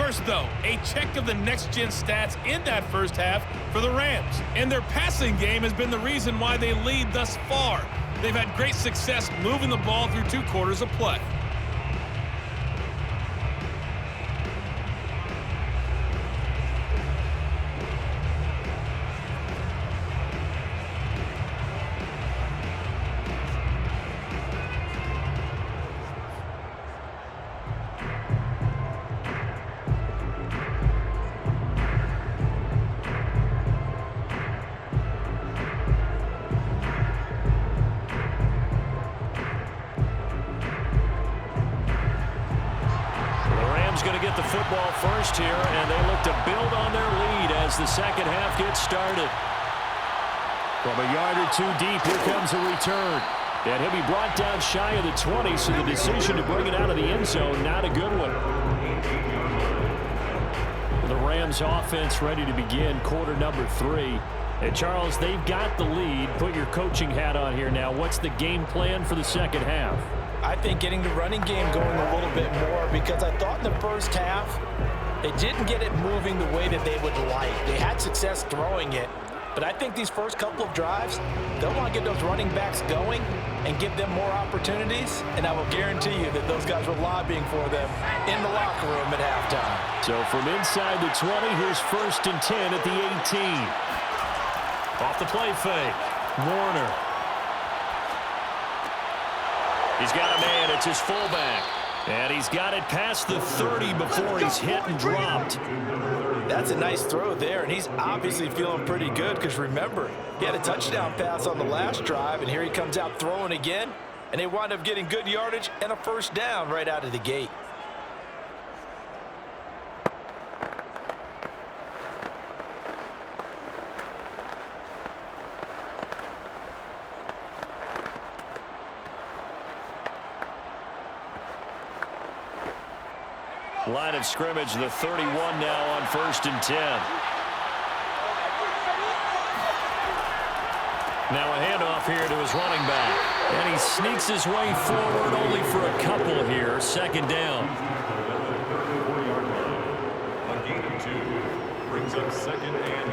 First, though, a check of the next-gen stats in that first half for the Rams. And their passing game has been the reason why they lead thus far. They've had great success moving the ball through 2 quarters of play. Going to get the football first here, and they look to build on their lead as the second half gets started. From a yard or 2 deep, here comes a return. And he'll be brought down shy of the 20, so the decision to bring it out of the end zone, not a good one. The Rams offense ready to begin quarter number 3. And Charles, they've got the lead. Put your coaching hat on here now. What's the game plan for the second half? I think getting the running game going a little bit more, because I thought in the first half they didn't get it moving the way that they would like. They had success throwing it, but I think these first couple of drives, they'll want to get those running backs going and give them more opportunities, and I will guarantee you that those guys were lobbying for them in the locker room at halftime. So from inside the 20, here's 1st and 10 at the 18. Off the play fake, Warner. He's got a man. It's his fullback. And he's got it past the 30 before he's hit and dropped. That's a nice throw there, and he's obviously feeling pretty good because, remember, he had a touchdown pass on the last drive, and here he comes out throwing again, and they wind up getting good yardage and a first down right out of the gate. Line of scrimmage, the 31 now on 1st and 10. Now a handoff here to his running back. And he sneaks his way forward only for a couple here. 2nd down. A gain of 2 brings up 2nd and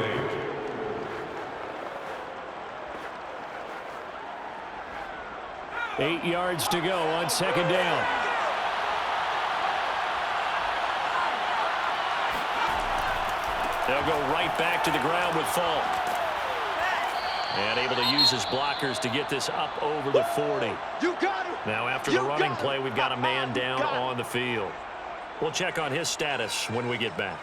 8. 8 yards to go on 2nd down. They'll go right back to the ground with Faulk. And able to use his blockers to get this up over the 40. Now after the running play, we've got a man down on the field. We'll check on his status when we get back.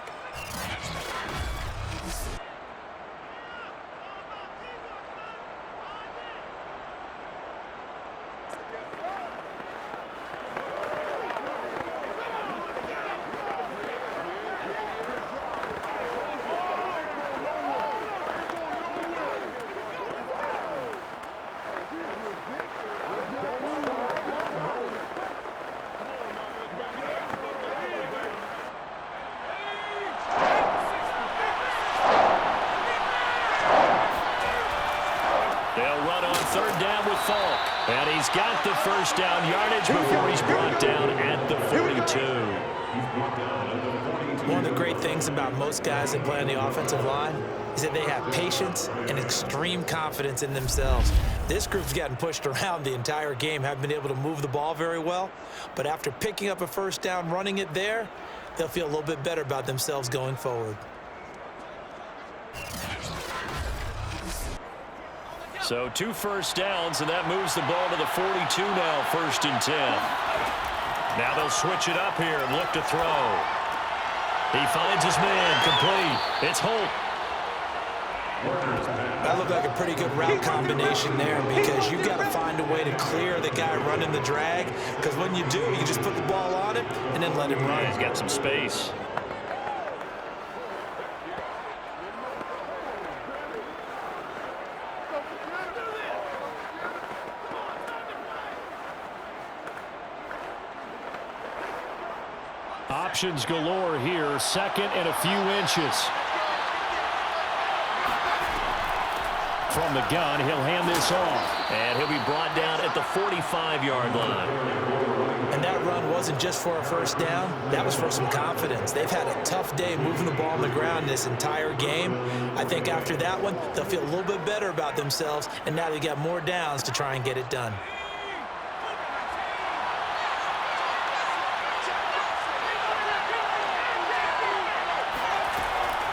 Faulk. And he's got the first down yardage before he's brought down at the 42. One of the great things about most guys that play on the offensive line is that they have patience and extreme confidence in themselves. This group's gotten pushed around the entire game, haven't been able to move the ball very well. But after picking up a first down, running it there, they'll feel a little bit better about themselves going forward. So 2 first downs, and that moves the ball to the 42 now, 1st and 10. Now they'll switch it up here and look to throw. He finds his man, complete. It's Holt. That looked like a pretty good route combination there, because you've got to find a way to clear the guy running the drag, because when you do, you just put the ball on him and then let him run. He's got some space. Options galore here, 2nd and a few inches. from the gun. He'll hand this off. And he'll be brought down at the 45-yard line. And that run wasn't just for a first down. That was for some confidence. They've had a tough day moving the ball on the ground this entire game. I think after that one, they'll feel a little bit better about themselves, and now they got more downs to try and get it done.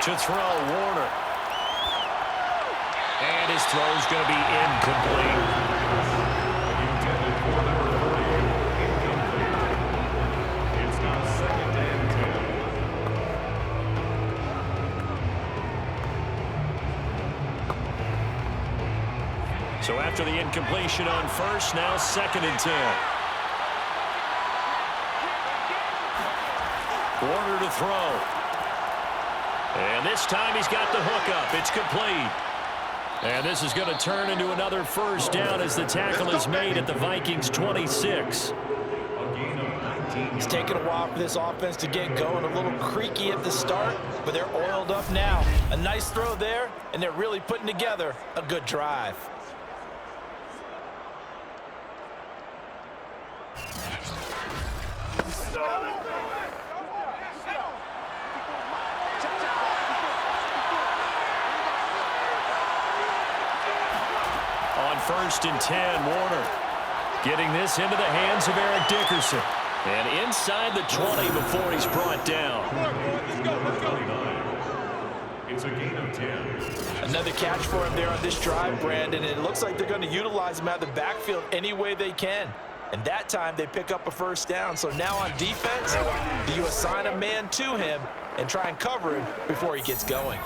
To throw, Warner. And his throw's going to be incomplete. Intended for number 48, incomplete. It's now 2nd and 10. So after the incompletion on first, now 2nd and 10. Warner to throw. And this time he's got the hook up. It's complete. And this is going to turn into another first down as the tackle is made at the Vikings 26. It's taken a while for this offense to get going. A little creaky at the start, but they're oiled up now. A nice throw there, and they're really putting together a good drive. On 1st and 10, Warner getting this into the hands of Eric Dickerson. And inside the 20 before he's brought down. It's a gain of 10. Another catch for him there on this drive, Brandon. It looks like they're going to utilize him out of the backfield any way they can. And that time they pick up a first down. So now on defense, do you assign a man to him and try and cover him before he gets going?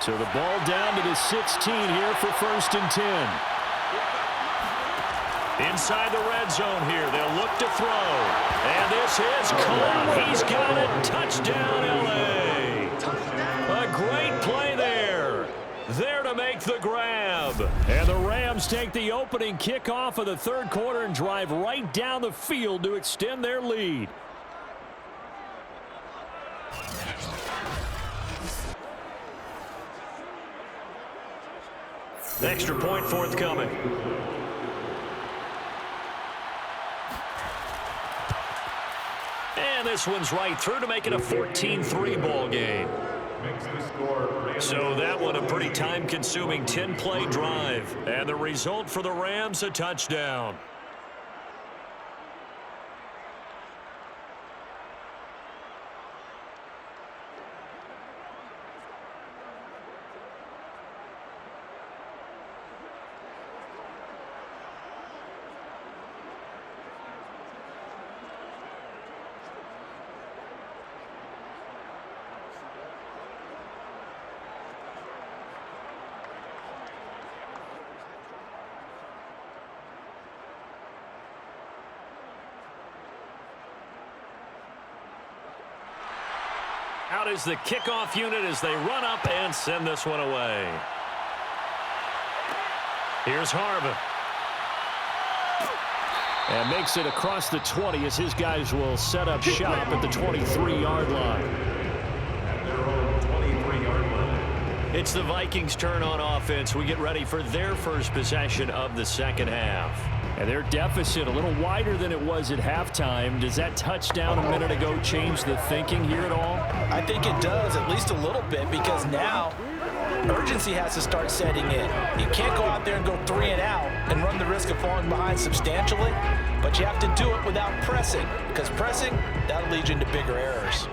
So the ball down to the 16 here for 1st and 10. Inside the red zone here, they'll look to throw. And this is caught. He's got it. Touchdown, L.A. A great play there. There to make the grab. And the Rams take the opening kickoff of the 3rd quarter and drive right down the field to extend their lead. Extra point forthcoming. And this one's right through to make it a 14-3 ball game. So that one a pretty time-consuming 10-play drive. And the result for the Rams, a touchdown. Out is the kickoff unit as they run up and send this one away. Here's Harvin. And makes it across the 20 as his guys will set up shop at the 23-yard line. At their own 23-yard line. It's the Vikings' turn on offense. We get ready for their first possession of the 2nd half. And their deficit a little wider than it was at halftime. Does that touchdown a minute ago change the thinking here at all? I think it does, at least a little bit, because now urgency has to start setting in. You can't go out there and go 3 and out and run the risk of falling behind substantially, but you have to do it without pressing, because pressing, that'll lead you into bigger errors.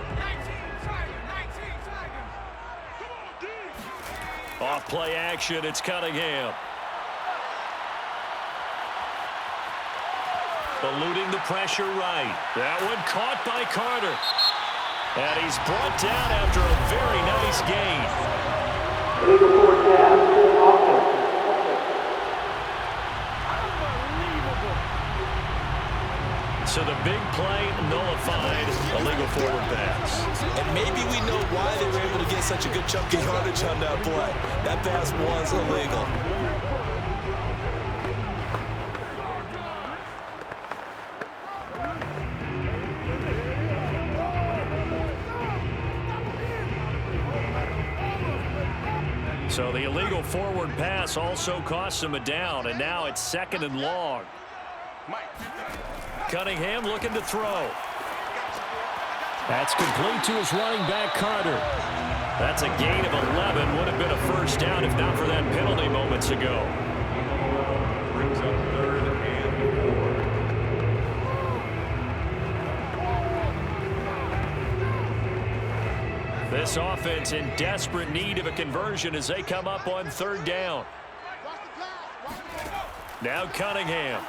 Off play action, it's Cunningham. Eluding the pressure right. That one caught by Carter. And he's brought down after a very nice gain. So the big play nullified, a legal forward pass. And maybe we know why they were able to get such a good chunk of yardage on that play. That pass was illegal. So the illegal forward pass also costs him a down, and now it's 2nd and long. Cunningham looking to throw. That's complete to his running back, Carter. That's a gain of 11. Would have been a first down if not for that penalty moments ago. Brings up 3rd and 4. This offense in desperate need of a conversion as they come up on 3rd down. Now Cunningham.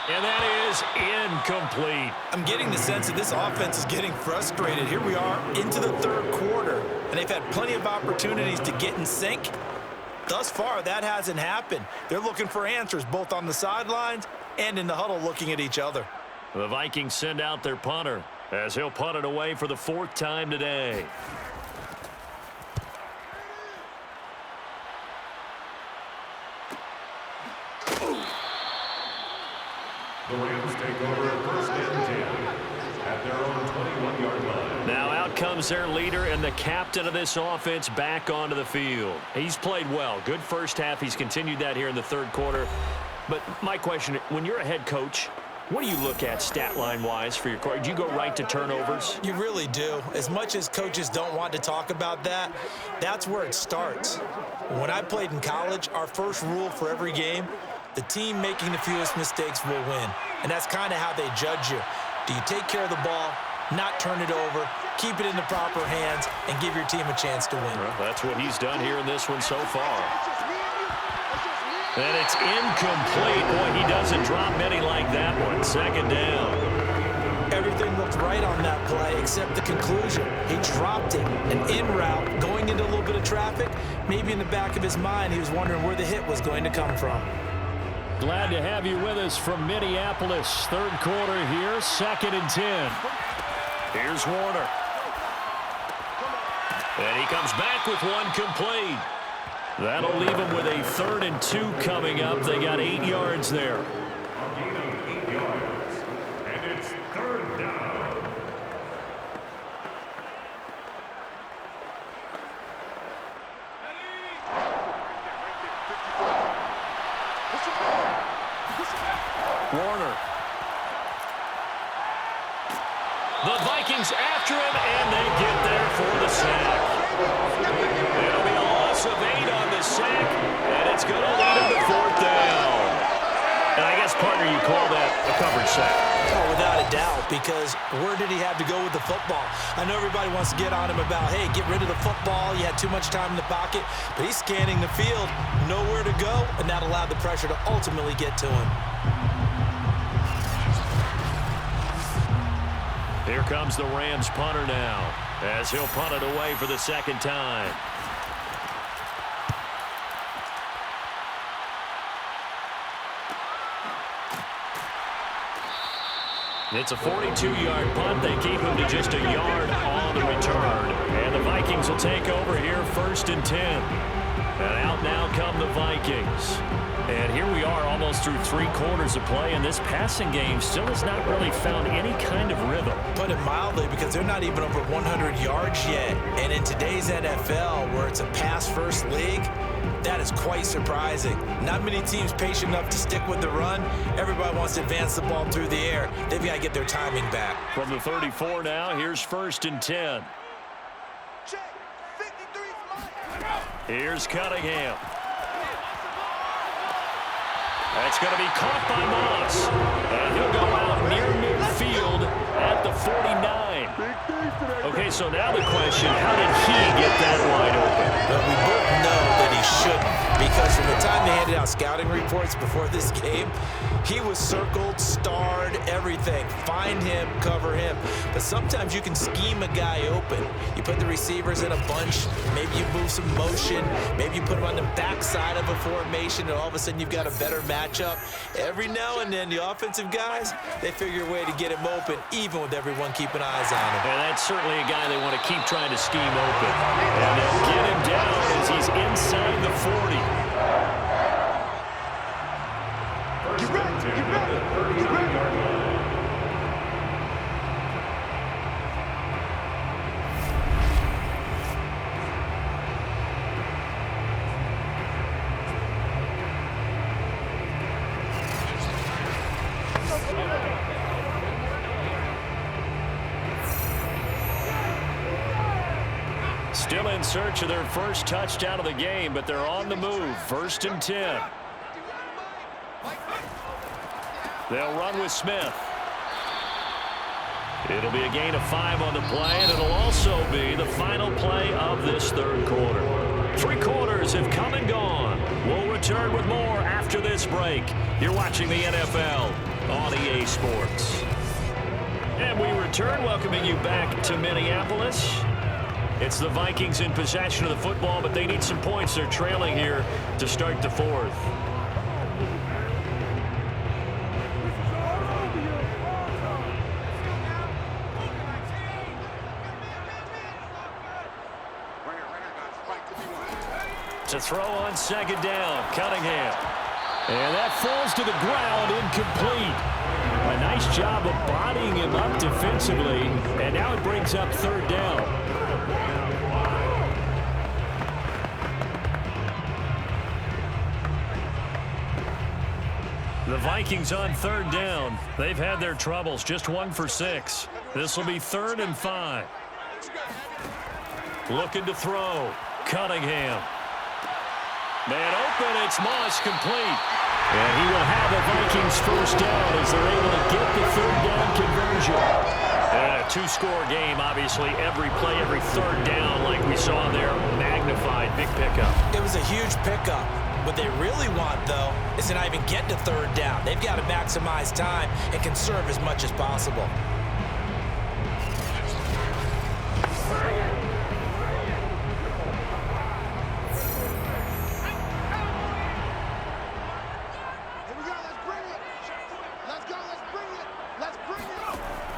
And that is incomplete. I'm getting the sense that this offense is getting frustrated. Here we are into the 3rd quarter, and they've had plenty of opportunities to get in sync. Thus far, that hasn't happened. They're looking for answers both on the sidelines and in the huddle looking at each other. The Vikings send out their punter as he'll punt it away for the 4th time today. The Rams take over 1st and 10 at their own 21-yard line. Now out comes their leader and the captain of this offense back onto the field. He's played well. Good first half. He's continued that here in the 3rd quarter. But my question, when you're a head coach, what do you look at stat line-wise for your quarterback? Do you go right to turnovers? You really do. As much as coaches don't want to talk about that, that's where it starts. When I played in college, our first rule for every game, the team making the fewest mistakes will win. And that's kind of how they judge you. Do you take care of the ball, not turn it over, keep it in the proper hands, and give your team a chance to win? Well, that's what he's done here in this one so far. And it's incomplete. Boy, he doesn't drop many like that one. 2nd down. Everything looked right on that play except the conclusion. He dropped it. An in route, going into a little bit of traffic. Maybe in the back of his mind, he was wondering where the hit was going to come from. Glad to have you with us from Minneapolis. 3rd quarter here, 2nd and 10. Here's Warner. And he comes back with one complete. That'll leave him with a 3rd and 2 coming up. They got 8 yards there. A gain of 8 yards. And it's 3rd down. Warner. The Vikings after him, and they get there for the sack. It'll be a loss of 8 on the sack, and it's going to lead him to 4th down. And I guess, partner, you call that a coverage sack. Oh, without a doubt, because where did he have to go with the football? I know everybody wants to get on him about, hey, get rid of the football. You had too much time in the pocket. But he's scanning the field, nowhere to go, and that allowed the pressure to ultimately get to him. Here comes the Rams punter now, as he'll punt it away for the 2nd time. It's a 42-yard punt. They keep him to just a yard on the return. And the Vikings will take over here 1st and 10. And out now come the Vikings. And here we are almost through 3 quarters of play, and this passing game still has not really found any kind of rhythm. Put it mildly, because they're not even over 100 yards yet. And in today's NFL, where it's a pass-first league, that is quite surprising. Not many teams patient enough to stick with the run. Everybody wants to advance the ball through the air. They've got to get their timing back. From the 34 now, here's 1st and 10. Here's Cunningham. That's going to be caught by Moss. And he'll go out near midfield at the 49. Okay, so now the question, how did he get that wide open? But we both know that he shouldn't, because from the time they handed out scouting reports before this game, he was circled, starred, everything. Find him, cover him. But sometimes you can scheme a guy open. You put the receivers in a bunch, maybe you move some motion, maybe you put them on the backside of a formation, and all of a sudden you've got a better matchup. Every now and then, the offensive guys, they figure a way to get him open, even with everyone keeping eyes on him. And that's certainly a guy they want to keep trying to scheme open. And they'll get him down as he's inside the 40. First and 10 at the 33-yard line. Still in search of their first touchdown of the game, but they're on the move. 1st and 10. They'll run with Smith. It'll be a gain of 5 on the play, and it'll also be the final play of this 3rd quarter. 3 quarters have come and gone. We'll return with more after this break. You're watching the NFL on EA Sports. And we return, welcoming you back to Minneapolis. It's the Vikings in possession of the football, but they need some points. They're trailing here to start the 4th. To throw on 2nd down, Cunningham. And that falls to the ground, incomplete. A nice job of bodying him up defensively, and now it brings up 3rd down. The Vikings on 3rd down. They've had their troubles, just 1 for 6. This will be 3rd and 5. Looking to throw, Cunningham. Man open, it's Moss, complete. And he will have the Vikings 1st down as they're able to get the 3rd down conversion. And a 2-score game, obviously. Every play, every 3rd down, like we saw there, magnified. Big pickup. It was a huge pickup. What they really want, though, is to not even get to 3rd down. They've got to maximize time and conserve as much as possible.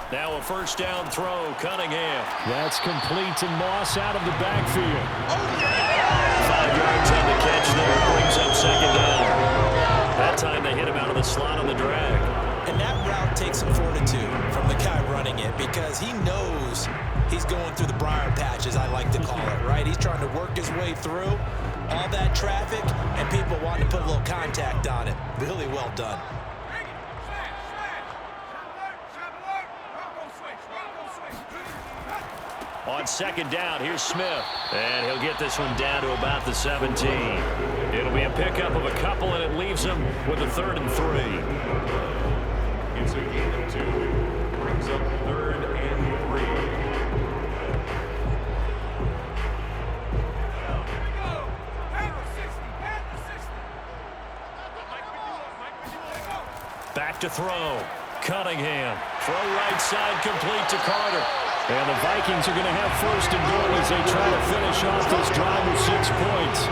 Now a 1st down throw, Cunningham. That's complete to Moss out of the backfield. 5 yards on the catch there, brings up 2nd down. That time they hit him out of the slot on the drag. And that route takes some fortitude from the guy running it because he knows he's going through the briar patch, as I like to call it, right? He's trying to work his way through all that traffic and people wanting to put a little contact on it. Really well done. On 2nd down, here's Smith. And he'll get this one down to about the 17. It'll be a pickup of a couple, and it leaves him with a 3rd and 3. It's a gain of 2. Brings up 3rd and 3. Back to throw. Cunningham. Throw right side, complete to Carter. And the Vikings are going to have 1st and goal as they try to finish off this drive with 6 points.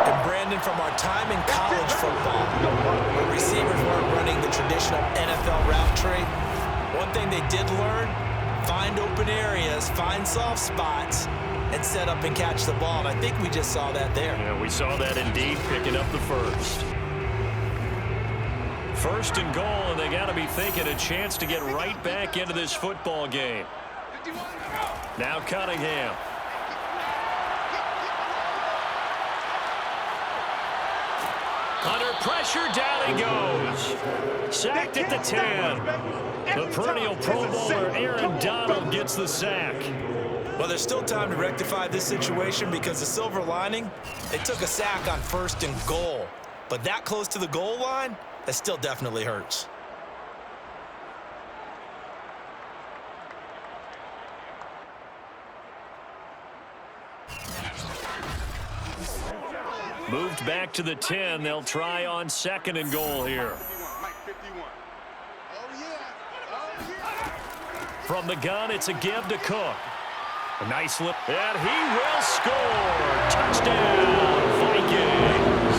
And Brandon, from our time in college football, where receivers weren't running the traditional NFL route tree, one thing they did learn, find open areas, find soft spots, and set up and catch the ball. And I think we just saw that there. Yeah, we saw that indeed, picking up the 1st. 1st and goal, and they got to be thinking a chance to get right back into this football game. Now Cunningham. Under pressure, down he goes. Sacked at the 10. The perennial Pro Bowler Aaron Donald gets the sack. Well, there's still time to rectify this situation because the silver lining, they took a sack on 1st and goal. But that close to the goal line, that still definitely hurts. Moved back to the 10. They'll try on 2nd and goal here. From the gun, it's a give to Cook. A nice lift, and he will score. Touchdown, Vikings.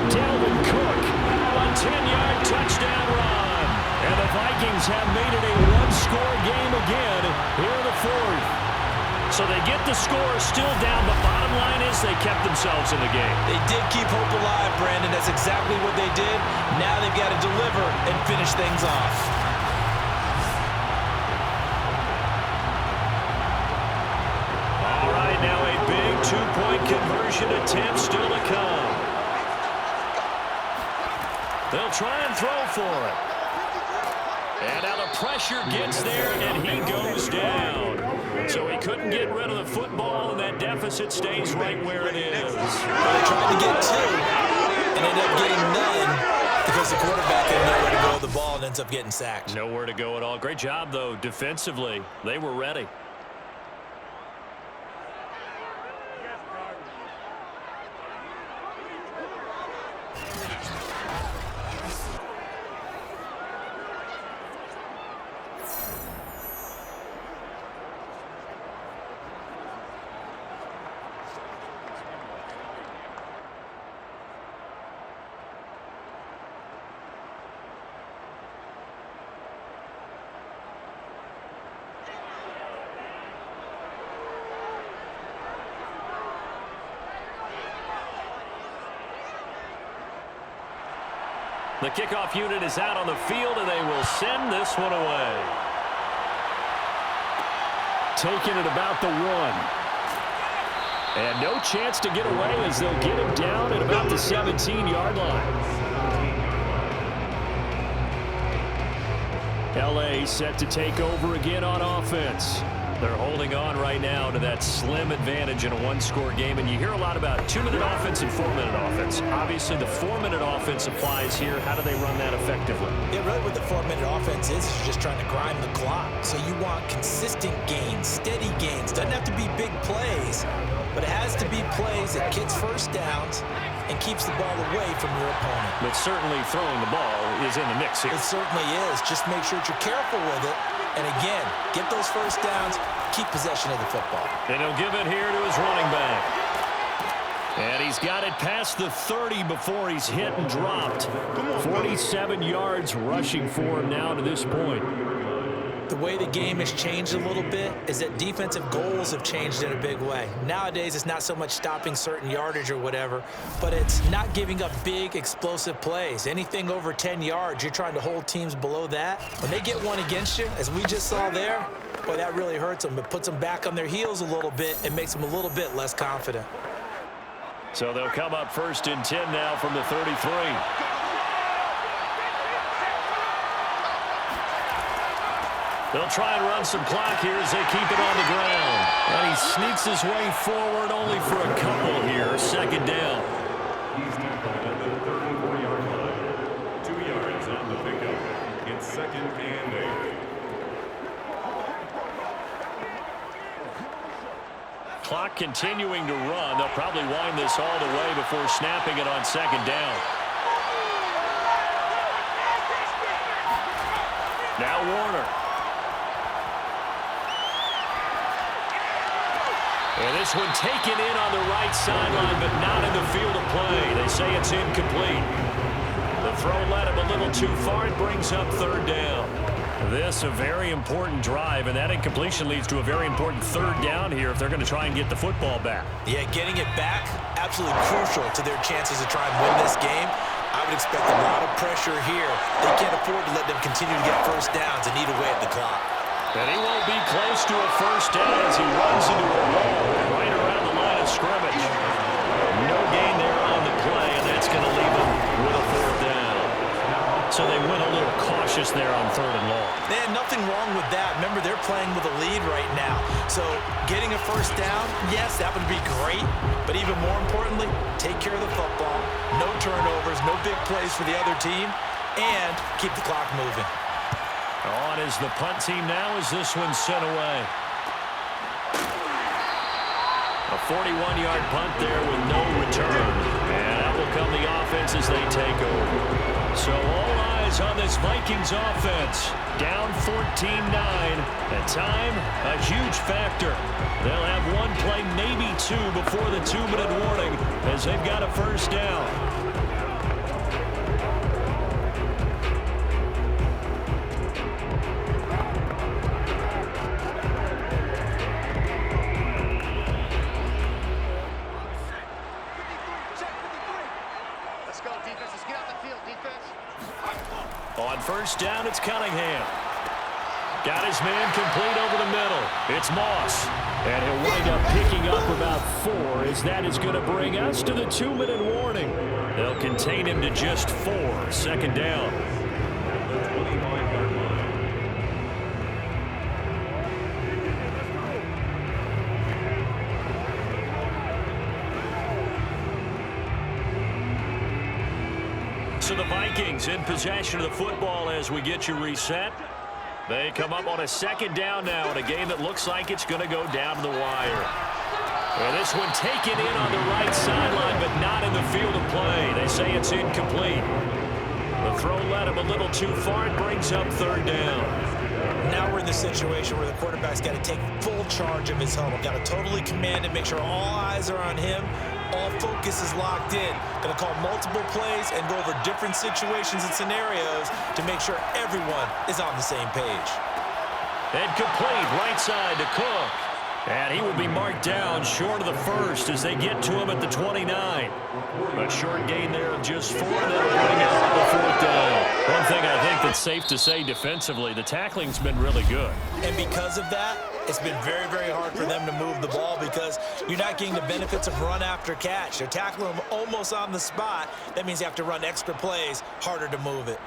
Dalvin Cook, a 10-yard touchdown run. And the Vikings have made it a one-score game again here in the 4th. So they get the score still down, but bottom line is they kept themselves in the game. They did keep hope alive, Brandon. That's exactly what they did. Now they've got to deliver and finish things off. All right, now a big two-point conversion attempt still to come. They'll try and throw for it. And now the pressure gets there, and he goes down. So he couldn't get rid of the football, and that deficit stays right where it is. Well, they tried to get 2 and ended up getting none because the quarterback had nowhere to go with the ball and ends up getting sacked. Nowhere to go at all. Great job, though, defensively. They were ready. The kickoff unit is out on the field, and they will send this one away. Taking it about the 1. And no chance to get away as they'll get him down at about the 17-yard line. LA set to take over again on offense. They're holding on right now to that slim advantage in a one-score game. And you hear a lot about 2-minute offense and 4-minute offense. Obviously, the 4-minute offense applies here. How do they run that effectively? Yeah, really what the 4-minute offense is you're just trying to grind the clock. So you want consistent gains, steady gains. Doesn't have to be big plays, but it has to be plays that gets first downs and keeps the ball away from your opponent. But certainly throwing the ball is in the mix here. It certainly is. Just make sure that you're careful with it. And again, get those first downs, keep possession of the football. And he'll give it here to his running back. And he's got it past the 30 before he's hit and dropped. 47 yards rushing for him now to this point. The way the game has changed a little bit is that defensive goals have changed in a big way. Nowadays, it's not so much stopping certain yardage or whatever, but it's not giving up big, explosive plays. Anything over 10 yards, you're trying to hold teams below that. When they get one against you, as we just saw there, boy, that really hurts them. It puts them back on their heels a little bit and makes them a little bit less confident. So they'll come up 1st and 10 now from the 33. They'll try and run some clock here as they keep it on the ground. And he sneaks his way forward only for a couple here. 2nd down. He's tackled at the 34-yard line. 2 yards on the pickup. It's 2nd and 8. Clock continuing to run. They'll probably wind this all the way before snapping it on 2nd down. Now Warner. And this one taken in on the right sideline, but not in the field of play. They say it's incomplete. The throw led him a little too far. It brings up 3rd down. This a very important drive, and that incompletion leads to a very important 3rd down here if they're going to try and get the football back. Yeah, getting it back, absolutely crucial to their chances to try and win this game. I would expect a lot of pressure here. They can't afford to let them continue to get first downs and eat away at the clock. And he won't be close to a first down as he runs into a wall right around the line of scrimmage. No gain there on the play, and that's going to leave him with a 4th down. So they went a little cautious there on 3rd and long. Man, nothing wrong with that. Remember, they're playing with a lead right now. So getting a first down, yes, that would be great. But even more importantly, take care of the football. No turnovers, no big plays for the other team, and keep the clock moving. On is the punt team now as this one's sent away. A 41-yard punt there with no return. And out will come the offense as they take over. So all eyes on this Vikings offense. Down 14-9. And time, a huge factor. They'll have one play, maybe 2, before the 2-minute warning as they've got a first down. On first down, it's Cunningham. Got his man complete over the middle. It's Moss. And he'll wind up picking up about 4 as that is going to bring us to the 2-minute warning. They'll contain him to just 4. 2nd down. At the 25-yard line. Vikings in possession of the football as we get you reset. They come up on a second down now in a game that looks like it's going to go down to the wire. And this one taken in on the right sideline, but not in the field of play. They say it's incomplete. The throw led him a little too far. It brings up third down. Now we're in the situation where the quarterback's got to take full charge of his huddle. Got to totally command it, make sure all eyes are on him. All focus is locked in. Going to call multiple plays and go over different situations and scenarios to make sure everyone is on the same page. And complete right side to Cook. And he will be marked down short of the first as they get to him at the 29. A short gain there of just 4. That'll bring up the fourth down. One thing I think that's safe to say defensively, the tackling's been really good. And because of that, it's been very, very hard for them to move the ball because you're not getting the benefits of run after catch. They're tackling them almost on the spot. That means you have to run extra plays, harder to move it.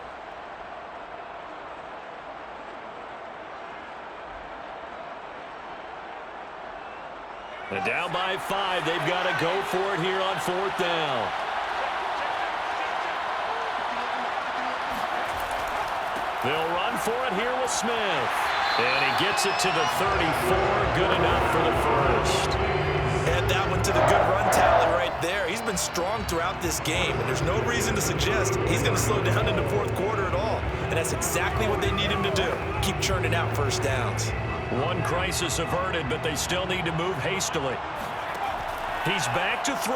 And down by 5, they've got to go for it here on fourth down. They'll run for it here with Smith. And he gets it to the 34, good enough for the first. Add that one to the good run tally right there. He's been strong throughout this game, and there's no reason to suggest he's going to slow down in the fourth quarter at all. And that's exactly what they need him to do. Keep churning out first downs. One crisis averted, but they still need to move hastily. He's back to throw.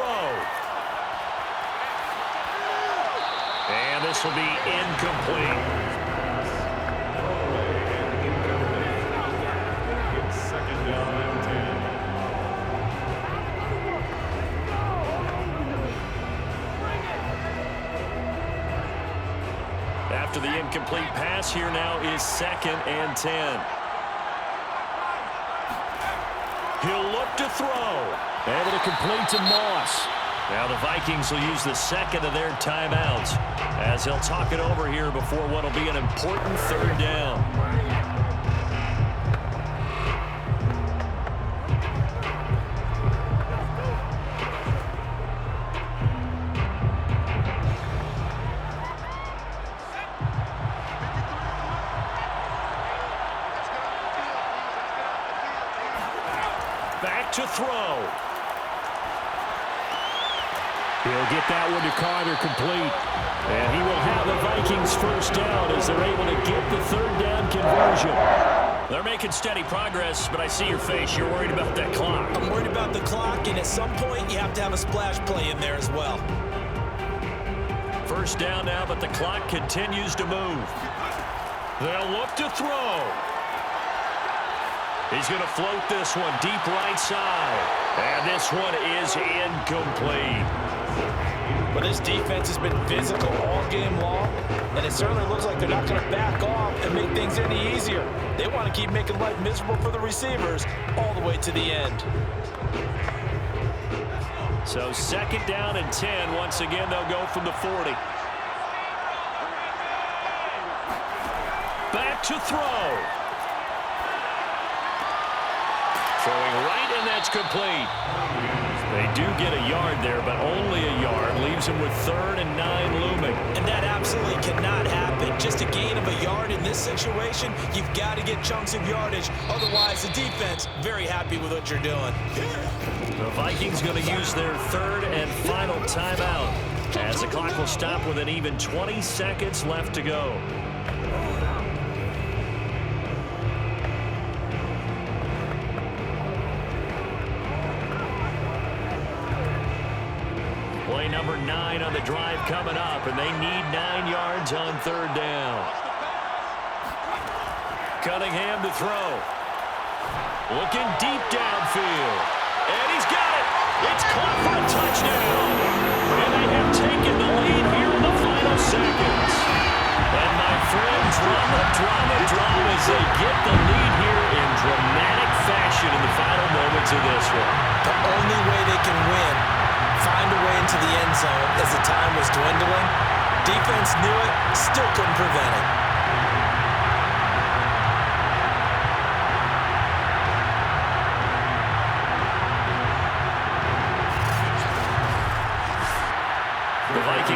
And this will be incomplete. Second down and 10. After the incomplete pass, here now is 2nd and 10. He'll look to throw. Able to complete to Moss. Now the Vikings will use the second of their timeouts as they'll talk it over here before what will be an important third down. Back to throw. He'll get that one to Carter complete. And he will have the Vikings first down as they're able to get the third down conversion. They're making steady progress, but I see your face. You're worried about that clock. I'm worried about the clock, and at some point you have to have a splash play in there as well. First down now, but the clock continues to move. They'll look to throw. He's going to float this one deep right side. And this one is incomplete. But this defense has been physical all game long, and it certainly looks like they're not going to back off and make things any easier. They want to keep making life miserable for the receivers all the way to the end. So 2nd down and 10. Once again, they'll go from the 40. Back to throw. Throwing right, and that's complete. They do get a yard there, but only a yard. Leaves them with 3rd and 9 looming. And that absolutely cannot happen. Just a gain of a yard in this situation, you've got to get chunks of yardage. Otherwise, the defense, very happy with what you're doing. The Vikings going to use their 3rd and final timeout as the clock will stop with an even 20 seconds left to go. Play number 9 on the drive coming up, and they need 9 yards on 3rd down. Cunningham to throw. Looking deep downfield. And he's got it. It's caught for a touchdown. And they have taken the lead here in the final seconds. And my friends, drama as they get the lead here in dramatic fashion in the final moments of this one. The only way they can win, find a way into the end zone as the time was dwindling. Defense knew it, still couldn't prevent it.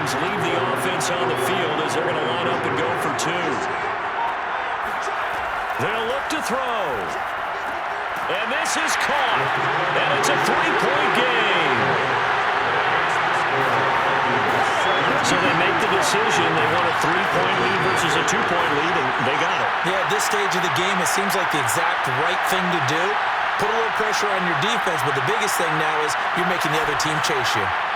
teams leave the offense on the field as they're going to line up and go for two. They'll look to throw. And this is caught. And it's a three-point game. So they make the decision. They want a three-point lead versus a two-point lead, and they got it. Yeah, at this stage of the game, it seems like the exact right thing to do. Put a little pressure on your defense, but the biggest thing now is you're making the other team chase you.